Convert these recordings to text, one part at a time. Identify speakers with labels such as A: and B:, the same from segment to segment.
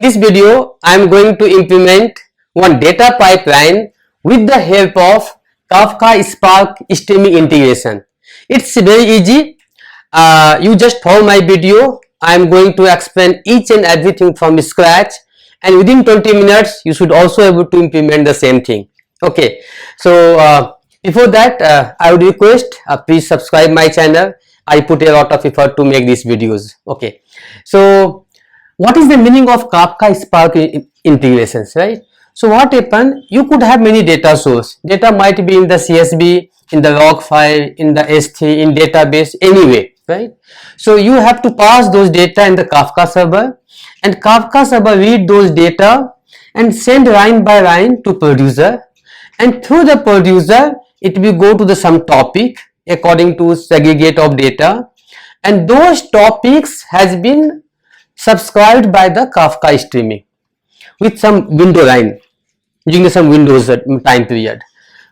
A: This video I am going to implement one data pipeline with the help of Kafka Spark streaming integration. It's very easy. You just follow my video. I am going to explain each and everything from scratch, and within 20 minutes you should also able to implement the same thing. Okay, so before that I would request please subscribe my channel. I put a lot of effort to make these videos. Okay, so what is the meaning of Kafka Spark integrations, right? So what happened, you could have many data source. Data might be in the CSV, in the log file, in the S3, in database, anyway, right? So you have to pass those data in the Kafka server, and Kafka server read those data and send line by line to producer, and through the producer it will go to the some topic according to segregate of data, and those topics has been subscribed by the Kafka streaming with some window line using some Windows time period.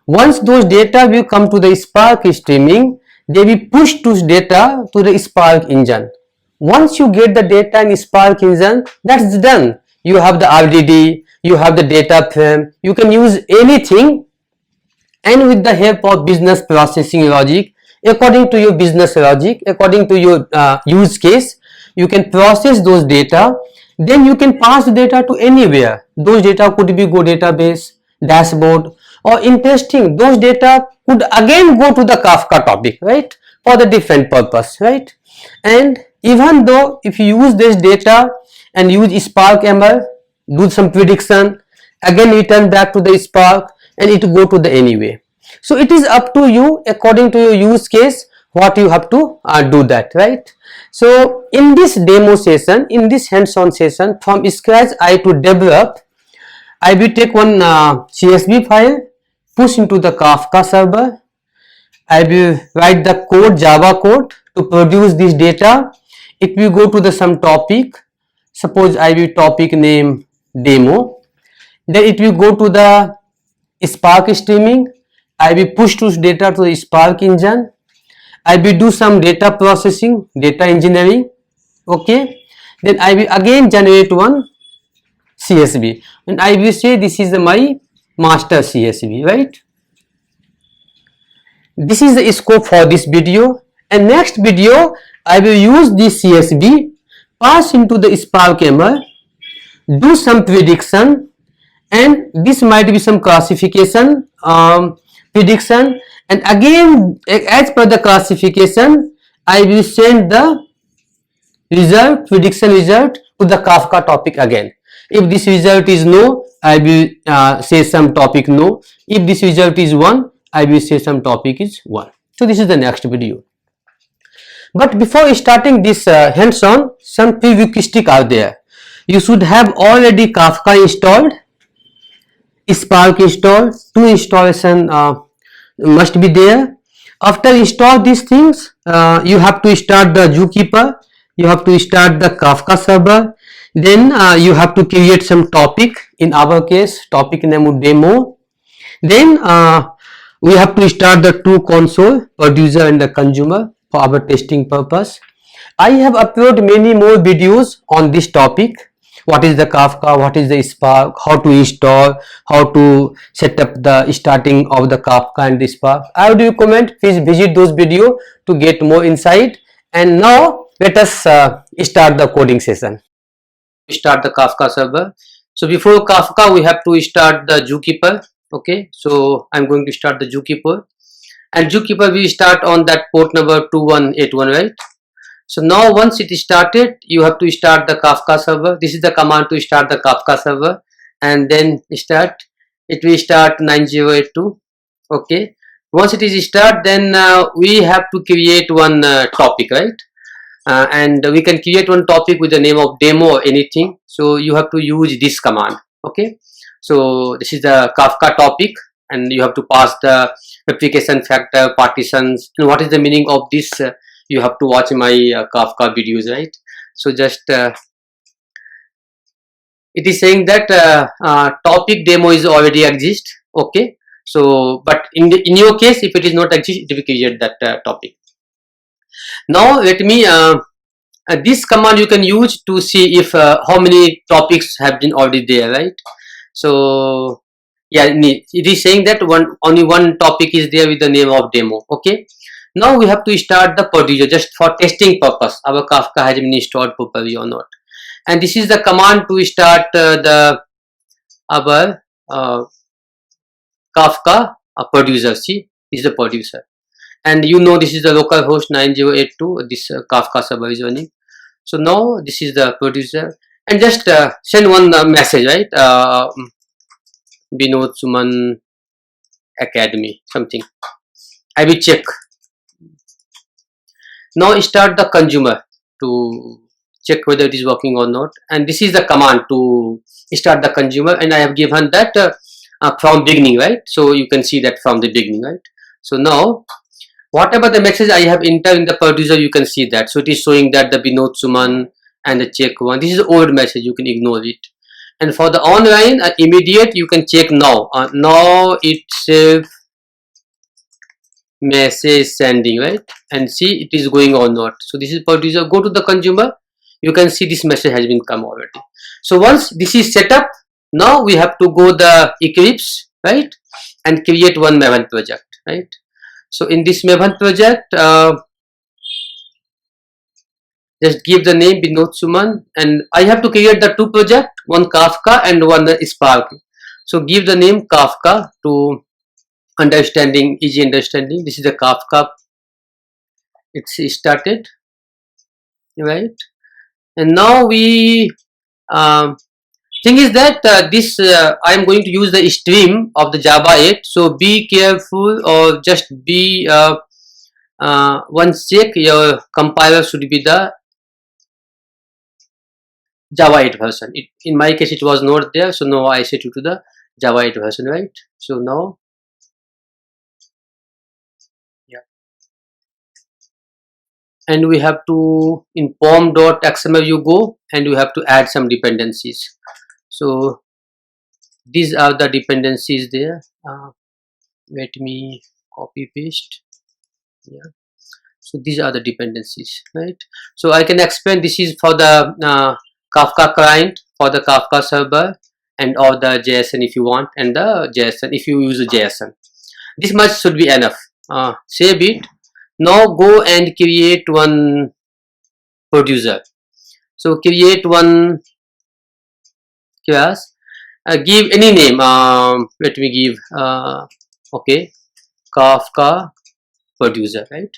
A: Once those data will come to the Spark streaming, they will push those data to the Spark engine. Once you get the data in Spark engine, that's done. You have the RDD, you have the data frame, you can use anything, and with the help of business processing logic, according to your business logic, according to your use case, you can process those data. Then you can pass the data to anywhere. Those data could be go database, dashboard, or interesting. Those data could again go to the Kafka topic, right, for the different purpose, right? And even though if you use this data and use Spark ML, do some prediction, again return back to the Spark, and it go to the anyway. So it is up to you according to your use case what you have to do that, right? So in this demo session, in this hands-on session, from scratch I to develop, I will take one CSV file, push into the Kafka server. I will write the code, Java code, to produce this data. It will go to the some topic. Suppose I will topic name demo. Then it will go to the Spark streaming. I will push this data to the Spark engine. I will do some data processing, data engineering. Okay, then I will again generate one CSV, and I will say this is my master CSV, right? This is the scope for this video, and next video I will use this CSV, pass into the Spark ML, do some prediction, and this might be some classification prediction, and again as per the classification I will send the result, prediction result, to the Kafka topic again. If this result is no, I will say some topic no. If this result is 1, I will say some topic is 1. So this is the next video. But before starting this hands-on, some prerequisites are there. You should have already Kafka installed, Spark installed, 2 installation must be there. After install these things, you have to start the Zookeeper, you have to start the Kafka server, then you have to create some topic. In our case, topic name would demo. Then we have to start the two console, producer and the consumer, for our testing purpose. I have uploaded many more videos on this topic. What is the Kafka, what is the Spark, how to install, how to set up the starting of the Kafka and the Spark. I would recommend please visit those videos to get more insight. And now let us start the coding session. Start the Kafka server. So before Kafka we have to start the Zookeeper. Okay, so I'm going to start the Zookeeper, and Zookeeper will start on that port number 2181, right? So now once it is started, you have to start the Kafka server. This is the command to start the Kafka server, and then start. It will start 9082. Okay, once it is start, then we have to create one topic, right? And we can create one topic with the name of demo or anything. So you have to use this command. Okay, so this is the Kafka topic, and you have to pass the replication factor, partitions, and what is the meaning of this? You have to watch my Kafka videos, right? So just it is saying that topic demo is already exist. Okay, so but in your case, if it is not exist, it will create that topic. Now let me this command you can use to see if how many topics have been already there, right? So yeah, it is saying that only one topic is there with the name of demo. Okay, now we have to start the producer just for testing purpose our Kafka has been installed properly or not. And this is the command to start the our Kafka producer. See, this is the producer, and you know this is the local host 9082. This Kafka server is running. So now this is the producer, and just send one message, right? Binod Suman Academy something. I will check. Now start the consumer to check whether it is working or not, and this is the command to start the consumer, and I have given that from beginning, right? So you can see that from the beginning, right? So now whatever the message I have entered in the producer, you can see that. So it is showing that the Binod Suman and the check one. This is old message, you can ignore it. And for the online immediate, you can check now. Now itself message sending, right? And see it is going or not. So this is producer. Go to the consumer. You can see this message has been come already. So once this is set up, now we have to go the Eclipse, right? And create one Maven project, right? So in this Maven project, just give the name Binod Suman, and I have to create the two project, one Kafka and one Spark. So give the name Kafka to understanding, easy understanding. This is the Kafka. It's started, right? And now we thing is that this I am going to use the stream of the Java 8. So be careful, or just be once check your compiler should be the Java 8 version. In my case it was not there, so now I set it to the Java 8 version, right? So now, yeah, and we have to in pom.xml you go and you have to add some dependencies. So these are the dependencies there. Let me copy paste. Yeah, so these are the dependencies, right? So I can explain. This is for the Kafka client, for the Kafka server, and all the JSON if you want, and the JSON if you use a JSON. This much should be enough. Save it. Now go and create one producer. So create one class. Give any name. Let me give okay, Kafka producer, right?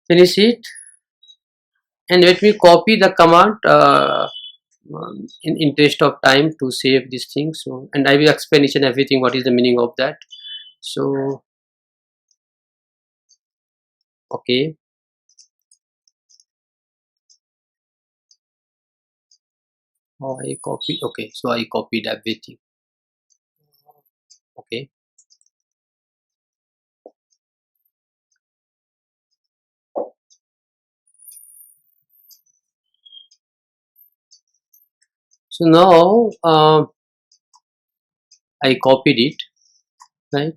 A: Finish it, and let me copy the command in interest of time to save this thing. So, and I will explain each and everything what is the meaning of that. So okay, I copy. Okay, so I copied everything. Okay, so now I copied it, right?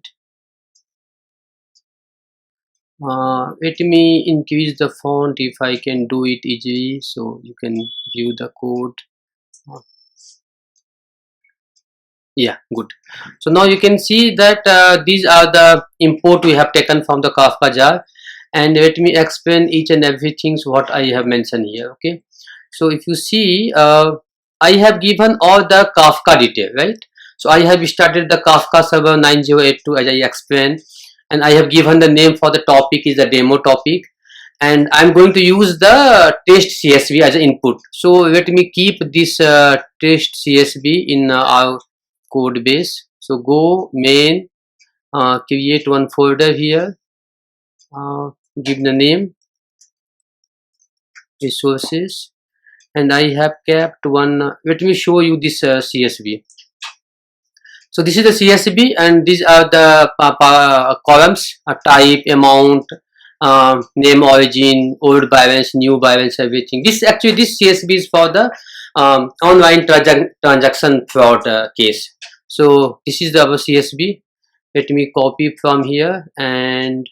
A: Let me increase the font if I can do it easily, so you can view the code. Yeah, good. So now you can see that these are the import we have taken from the Kafka jar, and let me explain each and everything what I have mentioned here. Okay, so if you see I have given all the Kafka detail, right? So I have started the Kafka server 9082 as I explained, and I have given the name for the topic is the demo topic, and I'm going to use the test CSV as an input. So let me keep this test CSV in our code base. So go main, create one folder here, give the name resources, and I have kept one. Let me show you this CSV. So this is the CSV, and these are the columns: type, amount, name, origin, old balance, new balance, everything. This CSV is for the online transaction fraud case. So this is our CSV. Let me copy from here and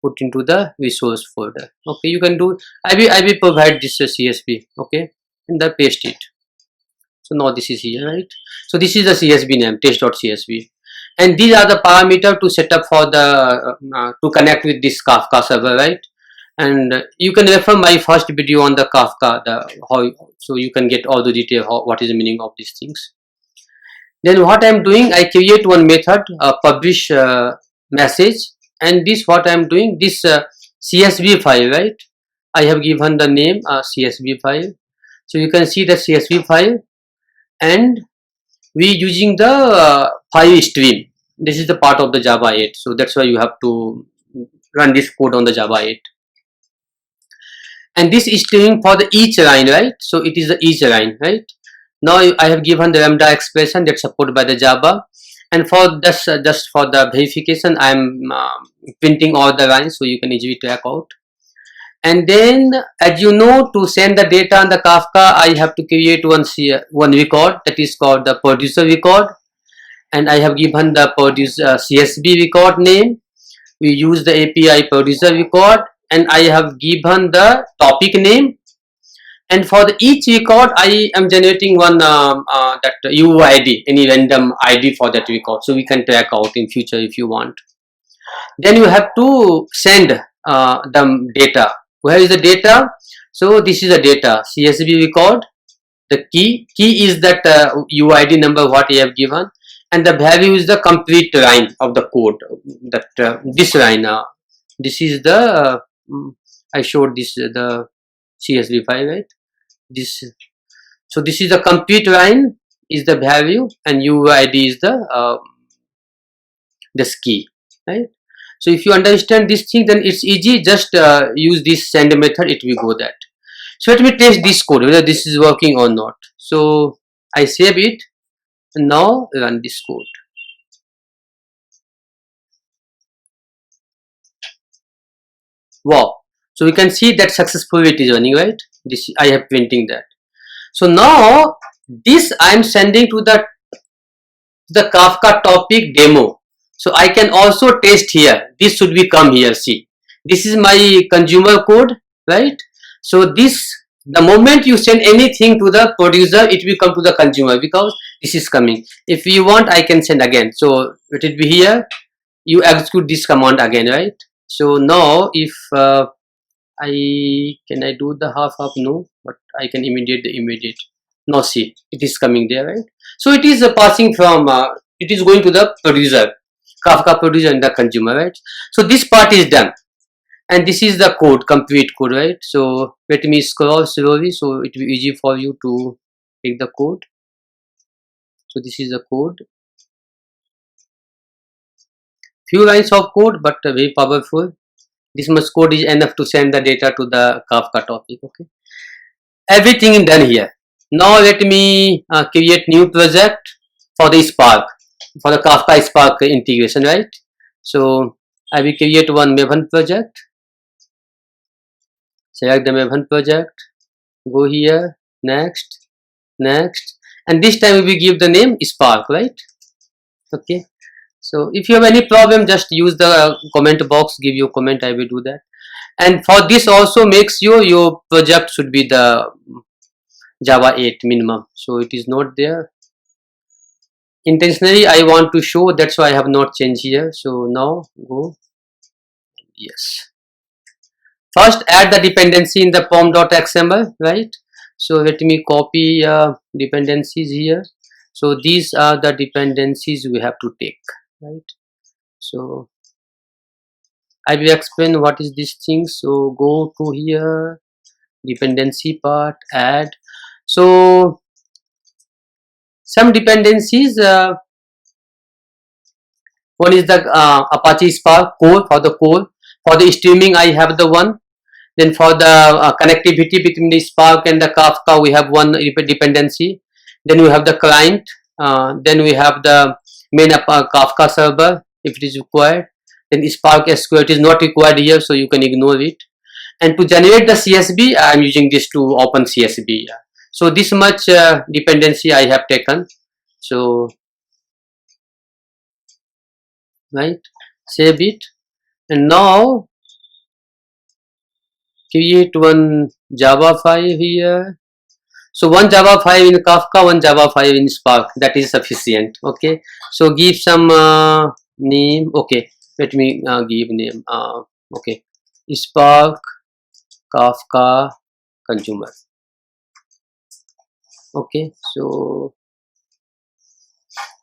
A: put into the resource folder. Okay, you can do, I will provide this CSV, okay, and then paste it. So now this is here, right? So this is the CSV name, test.csv, and these are the parameter to set up for the to connect with this Kafka server, right? And you can refer my first video on the Kafka, how, so you can get all the detail what is the meaning of these things. Then what I'm doing, I create one method, publish message, and this what I'm doing, this CSV file, right? I have given the name CSV file. So you can see the CSV file, and we using the file stream. This is the part of the Java 8. So that's why you have to run this code on the Java 8. And this is streaming for the each line, right? So it is the each line, right? Now I have given the lambda expression that's supported by the Java, and for this just for the verification I am printing all the lines, so you can easily track out. And then, as you know, to send the data on the Kafka, I have to create one record that is called the producer record, and I have given the producer CSV record name. We use the API producer record, and I have given the topic name. And for each record, I am generating one that UID, any random ID for that record, so we can track out in future if you want. Then you have to send the data. Where is the data? So this is the data, CSV record. The key is that UID number what I have given, and the value is the complete line of the code. That this line, this is the I showed this the CSV file, right? This, so this is the complete line is the value, and UID is the key, right? So if you understand this thing, then it's easy. Just use this send method, it will go that. So let me test this code whether this is working or not. So I save it and now run this code. Wow, so we can see that successfully it is running, right? This I have printing that. So now this I am sending to the Kafka topic demo. So I can also test here. This should be come here. See, this is my consumer code, right? So this, the moment you send anything to the producer, it will come to the consumer because this is coming. If you want, I can send again. So it will be here. You execute this command again, right? So now if I do the half, no, but I can immediate the immediate. Now see, it is coming there, right? So it is passing from it is going to the producer, Kafka producer and the consumer, right? So this part is done, and this is the code, complete code, right? So let me scroll slowly so it will be easy for you to take the code. So this is the code, few lines of code but very powerful. This much code is enough to send the data to the Kafka topic. Okay, everything is done here. Now let me create new project for the Spark, for the Kafka Spark integration, right? So I will create one Maven project. Select the Maven project, go here, next, and this time we will give the name Spark, right? Okay. So if you have any problem, just use the comment box, give your comment, I will do that. And for this also make sure your project should be the Java 8 minimum. So it is not there. Intentionally I want to show, that's why I have not changed here. So now go, yes. First add the dependency in the pom.xml, right? So let me copy dependencies here. So these are the dependencies we have to take, right? So I will explain what is this thing. So go to here, dependency part, add. So some dependencies, one is the Apache Spark core, for the core. For the streaming I have the one. Then for the connectivity between the Spark and the Kafka we have one dependency. Then we have the client. Then we have the main Kafka server if it is required. Then Spark SQL, it is not required here, so you can ignore it. And to generate the CSV, I am using this to open CSV. So this much dependency I have taken. So right, save it, and now create one Java file here. So one Java file in Kafka, one Java file in Spark, that is sufficient. Okay, so give some name. Okay, let me give name. Okay, Spark Kafka consumer. Okay, so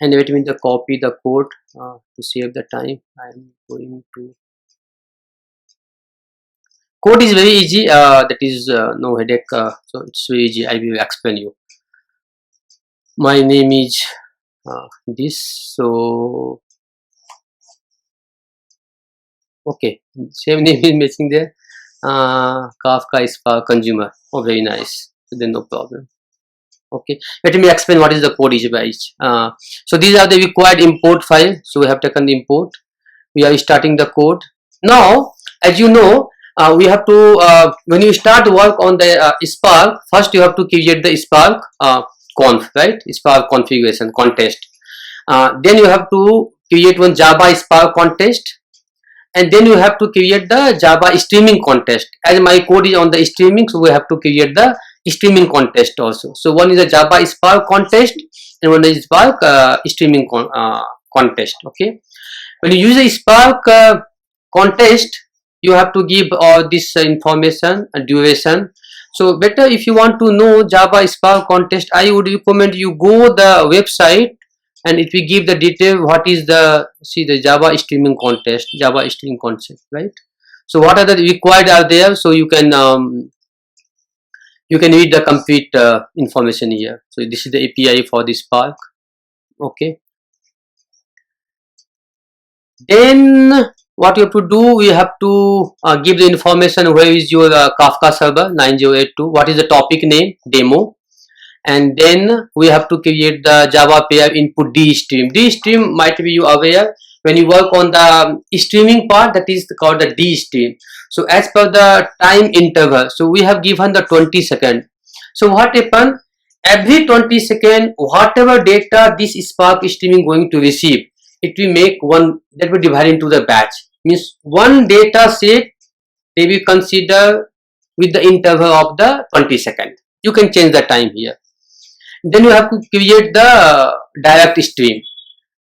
A: and let me copy the code to save the time. I am going to. Code is very easy. That is no headache. So it's very easy. I will explain you. My name is this. So okay, same name is missing there. Kafka Spark consumer. Oh, very nice. So then no problem. Okay, let me explain what is the code each by each. So these are the required import file. So we have taken the import. We are starting the code now. As you know, we have to when you start work on the Spark, first you have to create the Spark conf, right? Spark configuration contest. Then you have to create one Java Spark contest, and then you have to create the Java streaming contest. As my code is on the streaming, so we have to create the streaming contest also. So one is a Java Spark contest and one is Spark streaming contest. Okay, when you use a Spark contest, you have to give all this information and duration. So better if you want to know Java Spark contest, I would recommend you go the website and it will give the detail what is the the Java streaming contest, Java streaming concept, right? So what are the required are there, so you can read the complete information here. So this is the API for the Spark. Okay, then what you have to do, we have to give the information where is your Kafka server 9082, what is the topic name, demo, and then we have to create the Java pair input dstream. Dstream might be you aware, when you work on the streaming part, that is called the dstream. So as per the time interval, so we have given the 20 second. So what happen, every 20 second, whatever data this Spark streaming going to receive, it will make one, that will divide into the batch, means one data set they will consider with the interval of the 20 second. You can change the time here. Then you have to create the direct stream,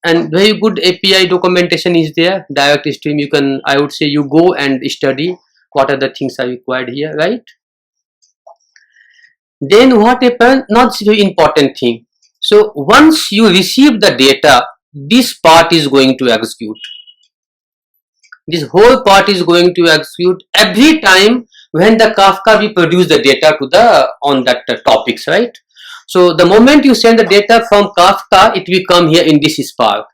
A: and very good API documentation is there. Direct stream, you can, I would say you go and study what are the things are required here, right? Then what happens, not very important thing. So once you receive the data, this part is going to execute. This whole part is going to execute every time when the Kafka will produce the data to the on that topics, right? So the moment you send the data from Kafka, it will come here in this Spark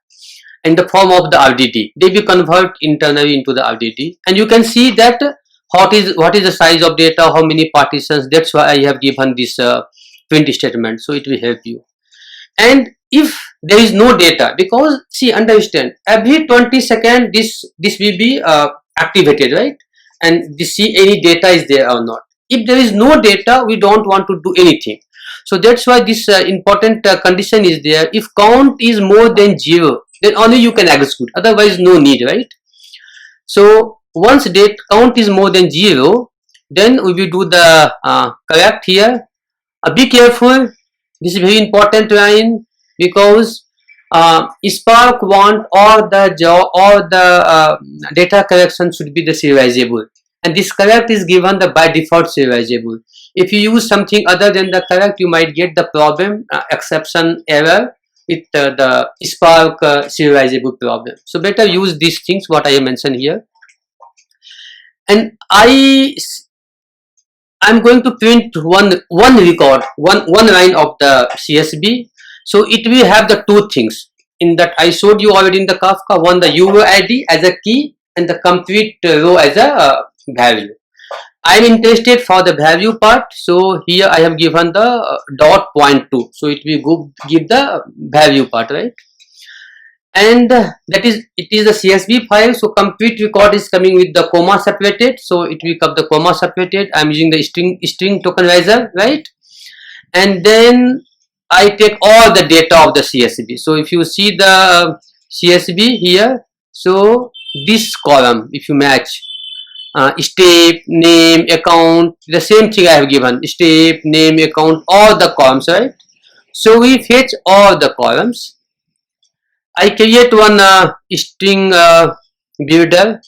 A: in the form of the RDD. They will convert internally into the RDD, and you can see that what is the size of data, how many partitions. That's why I have given this print statement, so it will help you. And if there is no data, because see, understand, every 20 second this will be activated, right? And this see any data is there or not. If there is no data, we don't want to do anything. So that's why this important condition is there. If count is more than 0, then only you can execute, otherwise no need, right? So once date count is more than 0, then we will do the correct here. Be careful, this is very important line, because Spark want all the data collection should be the serializable, and this correct is given the by default serializable. If you use something other than the correct, you might get the problem, exception error with the Spark serializable problem. So better use these things what I have mentioned here. And I'm going to print one record, one line of the CSV. So it will have the two things in that I showed you already in the Kafka. One, the UID as a key and the complete row as a value. I am interested for the value part, so here I have given the dot point 2. So it will give the value part, right? And that is, it is the CSV file. So complete record is coming with the comma separated, so it will come the comma separated. I am using the string tokenizer, right? And then I take all the data of the CSV. So if you see the CSV here, so this column, if you match, step, name, account, the same thing I have given, step, name, account, all the columns, right? So we fetch all the columns. I create one string builder,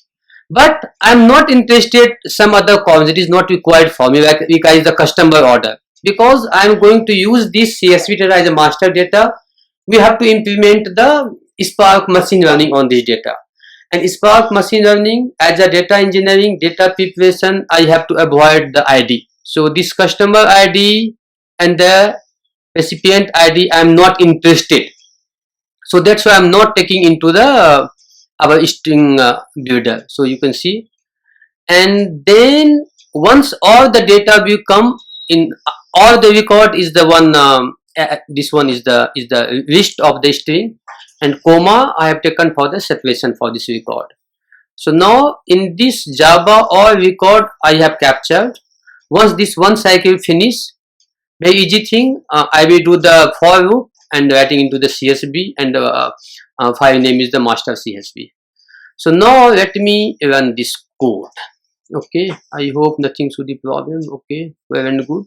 A: but I'm not interested some other columns. It is not required for me, like is the customer order, because I'm going to use this CSV data as a master data. We have to implement the Spark machine learning on this data. And Spark machine learning as a data engineering, data preparation, I have to avoid the ID. So this customer ID and the recipient ID, I'm not interested. So that's why I'm not taking into the our string builder. So you can see, and then once all the data will come in, all the record is the one. This one is the list of the string, and comma I have taken for the separation for this record. So now in this Java all record I have captured. Once this one cycle finish, very easy thing. I will do the for loop and writing into the CSV, and the file name is the master CSV. So now let me run this code. Okay, I hope nothing should be problem. Okay, well and good.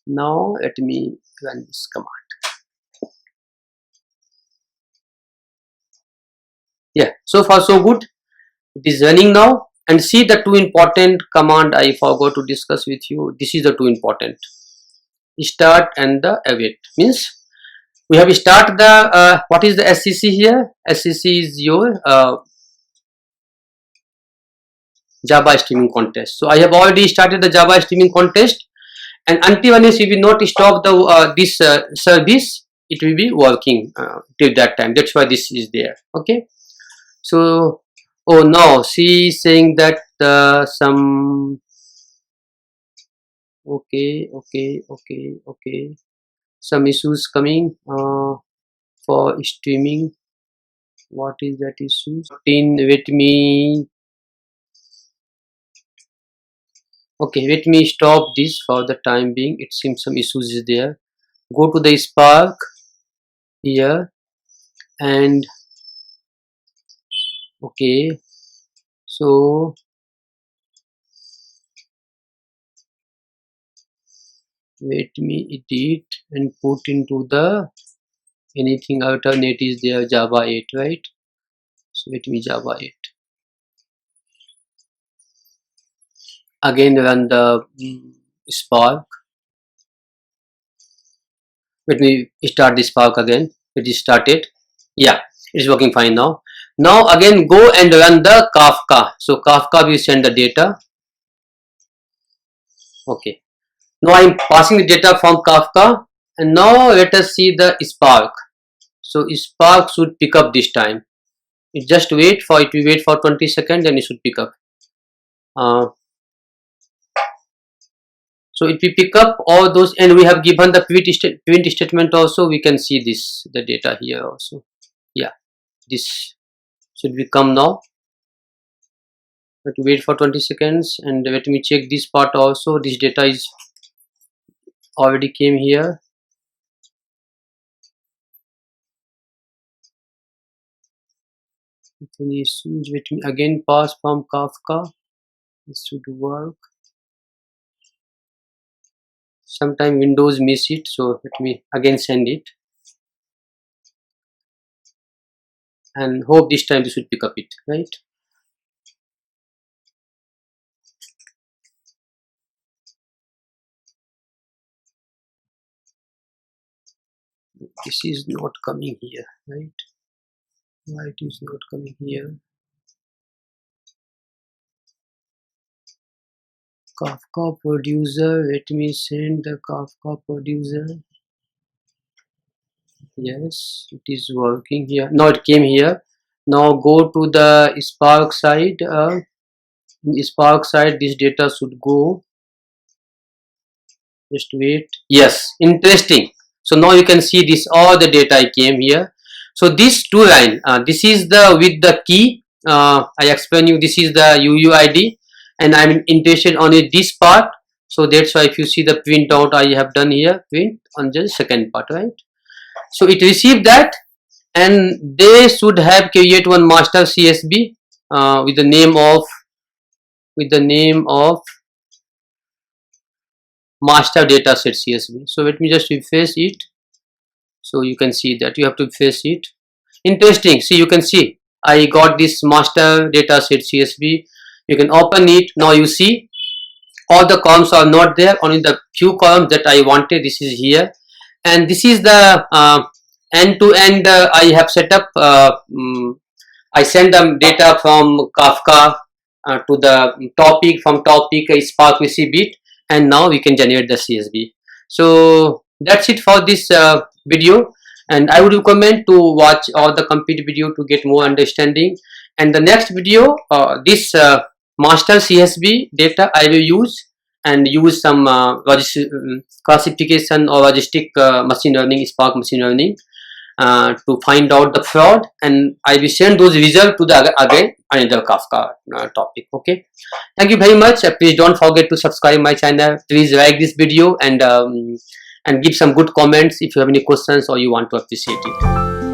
A: Now let me run this command. Yeah, so far so good. It is running now, and see the two important command I forgot to discuss with you. This is the two important, start and the await. Means we have start the what is the SCC here? SCC is your Java streaming contest. So I have already started the Java streaming contest, and until unless we will not stop the this service, it will be working till that time. That's why this is there. Okay. So oh no, she is saying that some okay, some issues coming for streaming. What is that issue? Let me okay, let me stop this for the time being. It seems some issues is there. Go to the Spark here, and okay, so let me edit and put into the anything alternate is there, Java 8, right? So let me Java 8 again, run the Spark. Let me start the Spark again. It is started. Yeah, it's working fine now. Now again go and run the Kafka. So Kafka will send the data. Okay, now I'm passing the data from Kafka, and now let us see the Spark. So Spark should pick up this time. It just wait for it. We wait for 20 seconds, then it should pick up. So it will pick up all those, and we have given the print statement also. We can see this the data here also. Yeah, this should become now. But wait for 20 seconds, and let me check this part also. This data is already came here. Any issues? Let me again pass from Kafka. This should work. Sometime Windows miss it, so let me again send it, and hope this time this will pick up it, right? This is not coming here, right? Why it is not coming here? Kafka producer, let me send the Kafka producer. Yes, it is working here. Now it came here. Now go to the Spark side. Spark side, this data should go. Just wait. Yes, interesting. So now you can see this all the data I came here. So this two line, this is the with the key. I explain you. This is the UUID, and I'm interested on this part. So that's why if you see the printout I have done here, print on the second part, right? So it received that, and they should have create one master CSV with the name of with the name of master dataset CSV. So let me just refresh it. So you can see that you have to refresh it. Interesting. See, you can see I got this master dataset CSV. You can open it. Now you see all the columns are not there, only the few columns that I wanted. This is here, and this is the end to end I have set up. I send them data from Kafka to the topic, from topic Spark receive it, and now we can generate the CSV. So that's it for this video, and I would recommend to watch all the complete video to get more understanding. And the next video, this master CSV data I will use, and use some classification or logistic machine learning, Spark machine learning, to find out the fraud, and I will send those results to the again another Kafka topic. Okay, thank you very much. Please don't forget to subscribe my channel. Please like this video, and give some good comments if you have any questions or you want to appreciate it.